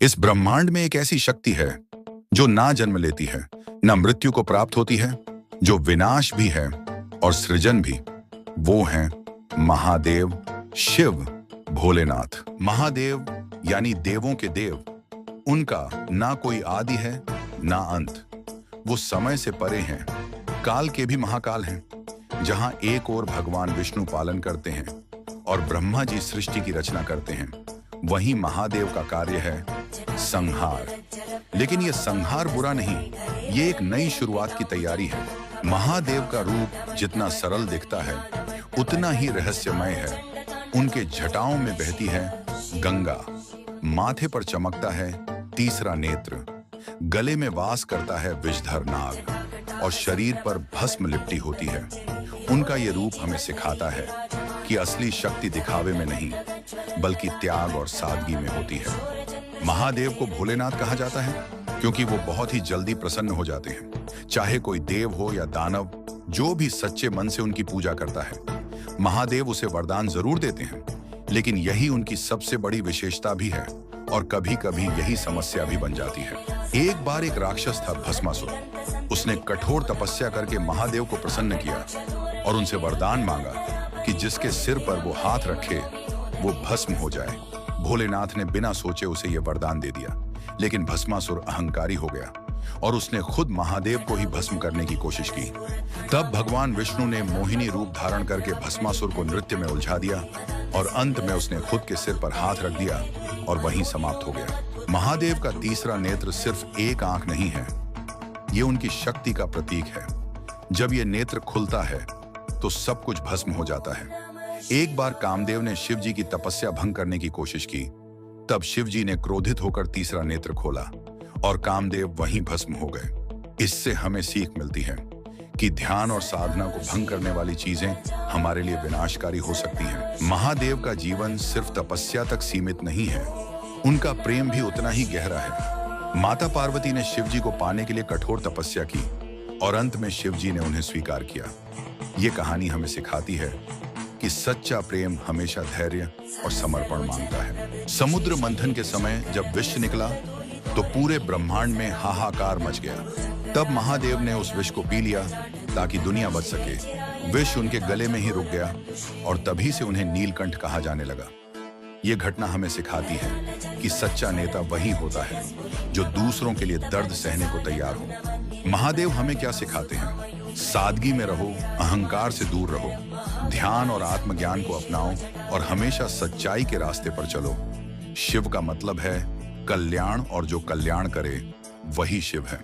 इस ब्रह्मांड में एक ऐसी शक्ति है जो ना जन्म लेती है, ना मृत्यु को प्राप्त होती है, जो विनाश भी है और सृजन भी। वो हैं महादेव, शिव, भोलेनाथ। महादेव यानी देवों के देव। उनका ना कोई आदि है ना अंत। वो समय से परे हैं, काल के भी महाकाल हैं। जहां एक ओर भगवान विष्णु पालन करते हैं और ब्रह्मा जी सृष्टि की रचना करते हैं, वहीं महादेव का कार्य है संहार। लेकिन यह संहार बुरा नहीं, ये एक नई शुरुआत की तैयारी है। महादेव का रूप जितना सरल दिखता है, उतना ही रहस्यमय है। उनके जटाओं में बहती है गंगा, माथे पर चमकता है तीसरा नेत्र, गले में वास करता है विषधर नाग और शरीर पर भस्म लिपटी होती है। उनका ये रूप हमें सिखाता है कि असली शक्ति दिखावे में नहीं, बल्कि त्याग और सादगी में होती है। महादेव को भोलेनाथ कहा जाता है क्योंकि वो बहुत ही जल्दी प्रसन्न हो जाते हैं। चाहे कोई देव हो या दानव, जो भी सच्चे मन से उनकी पूजा करता है, महादेव उसे वरदान जरूर देते हैं। लेकिन यही उनकी सबसे बड़ी विशेषता भी है और कभी कभी यही समस्या भी बन जाती है। एक बार एक राक्षस था भस्मासुर। उसने कठोर तपस्या करके महादेव को प्रसन्न किया और उनसे वरदान मांगा कि जिसके सिर पर वो हाथ रखे वो भस्म हो जाए। भोलेनाथ ने बिना सोचे उसे ये वरदान दे दिया, लेकिन भस्मासुर अहंकारी हो गया और उसने खुद महादेव को ही भस्म करने की कोशिश की। तब भगवान विष्णु ने मोहिनी रूप धारण करके भस्मासुर को नृत्य में उलझा दिया और अंत में उसने खुद के सिर पर हाथ रख दिया और वहीं समाप्त हो गया। महादेव का तीसरा नेत्र सिर्फ एक आंख नहीं है, ये उनकी शक्ति का प्रतीक है। जब ये नेत्र खुलता है तो सब कुछ भस्म हो जाता है। एक बार कामदेव ने शिव जी की तपस्या भंग करने की कोशिश की। तब शिव जी ने क्रोधित होकर तीसरा नेत्र खोला और कामदेव वहीं भस्म हो गए। इससे हमें सीख मिलती है कि ध्यान और साधना को भंग करने वाली चीजें हमारे लिए विनाशकारी हो सकती हैं। महादेव का जीवन सिर्फ तपस्या तक सीमित नहीं है, उनका प्रेम भी उतना ही गहरा है। माता पार्वती ने शिव जी को पाने के लिए कठोर तपस्या की और अंत में शिव जी ने उन्हें स्वीकार किया। ये कहानी हमें सिखाती है कि सच्चा प्रेम हमेशा धैर्य और समर्पण मांगता है। समुद्र मंथन के समय जब विष निकला तो पूरे ब्रह्मांड में हाहाकार मच गया। तब महादेव ने उस विष को पी लिया ताकि दुनिया बच सके। विष उनके गले में ही रुक गया और तभी से उन्हें नीलकंठ कहा जाने लगा। ये घटना हमें सिखाती है कि सच्चा नेता वही होता है जो दूसरों के लिए दर्द सहने को तैयार हो। महादेव हमें क्या सिखाते हैं? सादगी में रहो, अहंकार से दूर रहो, ध्यान और आत्मज्ञान को अपनाओ और हमेशा सच्चाई के रास्ते पर चलो। शिव का मतलब है कल्याण और जो कल्याण करे वही शिव है।